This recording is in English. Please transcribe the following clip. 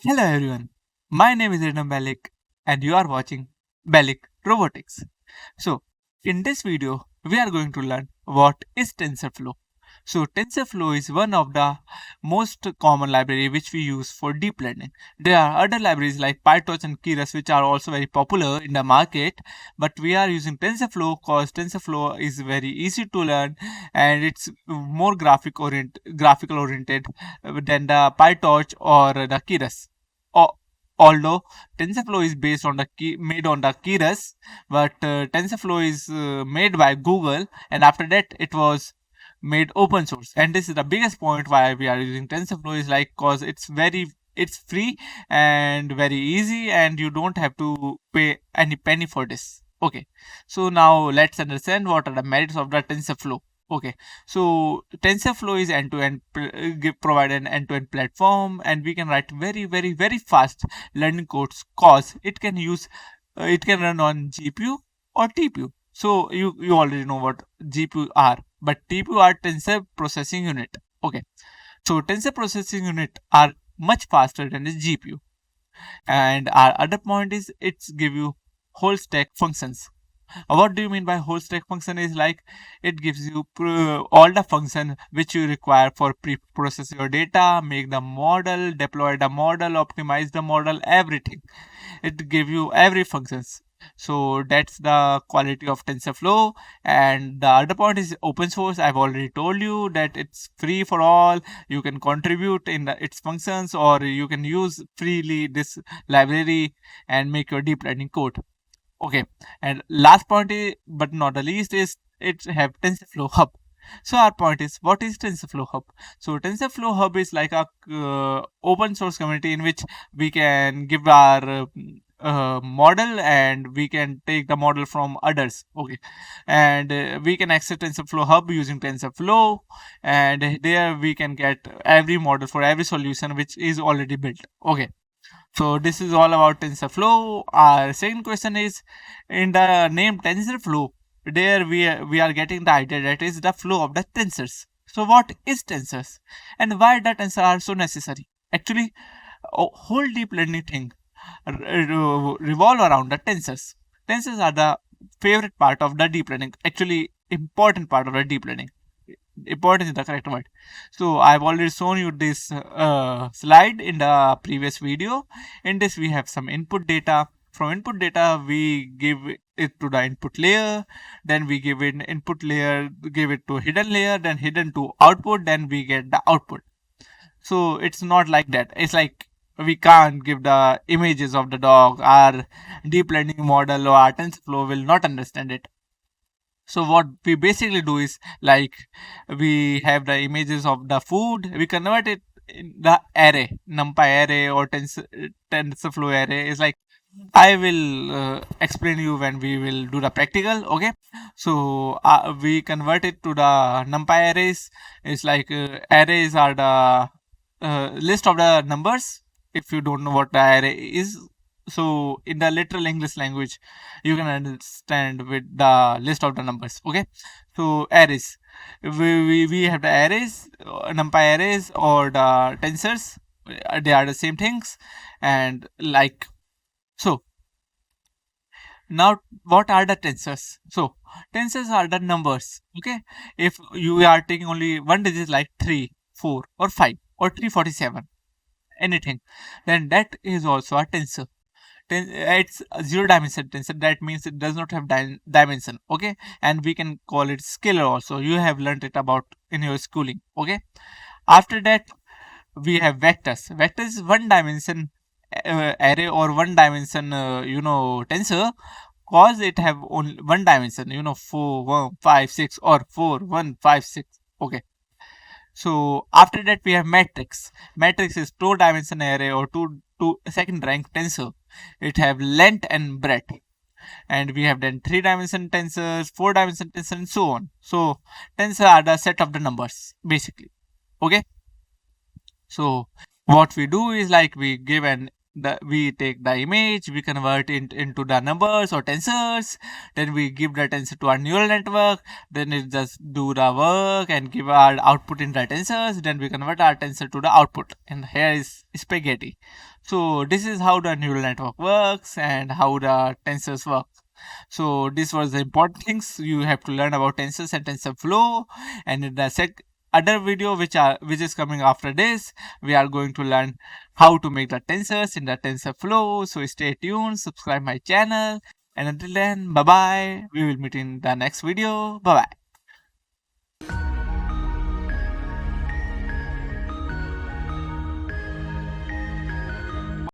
Hello everyone, my name is Redam Balik and you are watching Balik Robotics. So, in this video, we are going to learn what is TensorFlow. So, TensorFlow is one of the most common library which we use for deep learning. There are other libraries like PyTorch and Keras which are also very popular in the market, but we are using TensorFlow because TensorFlow is very easy to learn and it's more graphical oriented than the PyTorch or the Keras. Although TensorFlow is based on made on the Keras, but TensorFlow is made by Google, and after that it was made open source. And this is the biggest point why we are using TensorFlow is like cause it's free and very easy, and you don't have to pay any penny for this. Okay, so now let's understand what are the merits of the TensorFlow. Okay, so TensorFlow is end-to-end provide an end-to-end platform, and we can write very fast learning codes cause it can run on GPU or TPU. So you already know what GPU are, but TPU are tensor processing unit. Okay, so tensor processing unit are much faster than the GPU. And our other point is it's give you whole stack functions. What do you mean by whole stack function is like it gives you all the function which you require for pre-process your data, make the model, deploy the model, optimize the model, everything. It give you every functions. So that's the quality of TensorFlow. And the other point is open source. I've already told you that it's free for all. You can contribute in its functions, or you can use freely this library and make your deep learning code. Okay, and last point is, but not the least, is it have TensorFlow Hub. So our point is, what is TensorFlow Hub? So TensorFlow Hub is like a open source community in which we can give our model, and we can take the model from others. Okay, and we can access TensorFlow Hub using TensorFlow, and there we can get every model for every solution which is already built. Okay, so this is all about TensorFlow. Our second question is, in the name TensorFlow, there we are getting the idea that is the flow of the tensors. So what is tensors, and why the tensors are so necessary? Actually, a whole deep learning thing revolve around the tensors. Tensors are the favorite part of the deep learning. Actually, important part of the deep learning. Important is the correct word. So I've already shown you this slide in the previous video. In this we have some input data. From input data we give it to the input layer, then we give it input layer, give it to hidden layer, then hidden to output, then we get the output. So it's not like that. It's like we can't give the images of the dog. Our deep learning model or our TensorFlow will not understand it. So what we basically do is like we have the images of the food, we convert it in the array, NumPy array or TensorFlow array. Is like I will explain you when we will do the practical. Okay, so we convert it to the NumPy arrays. It's like arrays are the list of the numbers. If you don't know what the array is, so in the literal English language you can understand with the list of the numbers. Okay, so arrays, we have the arrays, NumPy arrays or the tensors. They are the same things. And like, so now what are the tensors? So tensors are the numbers. Okay, if you are taking only one digit like 3, 4 or 5 or 347, anything, then that is also a tensor. It's a zero dimension tensor. That means it does not have dimension. Okay, and we can call it scalar also. You have learned it about in your schooling. Okay, after that we have vectors. Vectors is one dimension array or one dimension tensor, cause it have only one dimension, 4 1 5 6 or 4 1 5 6. Okay, so after that we have matrix. Matrix is two dimension array or two second rank tensor. It have length and breadth. And we have then 3-dimension tensors, 4-dimension tensors, and so on. So tensors are the set of the numbers basically. Okay, so what we do is like we give an we take the image, we convert it into the numbers or tensors, then we give the tensor to our neural network, then it just do the work and give our output in the tensors, then we convert our tensor to the output, and here is spaghetti. So this is how the neural network works and how the tensors work. So this was the important things you have to learn about tensors and TensorFlow. And in the other video which is coming after this, we are going to learn how to make the tensors in the TensorFlow. So stay tuned, subscribe my channel, and until then, bye bye. We will meet in the next video. Bye bye.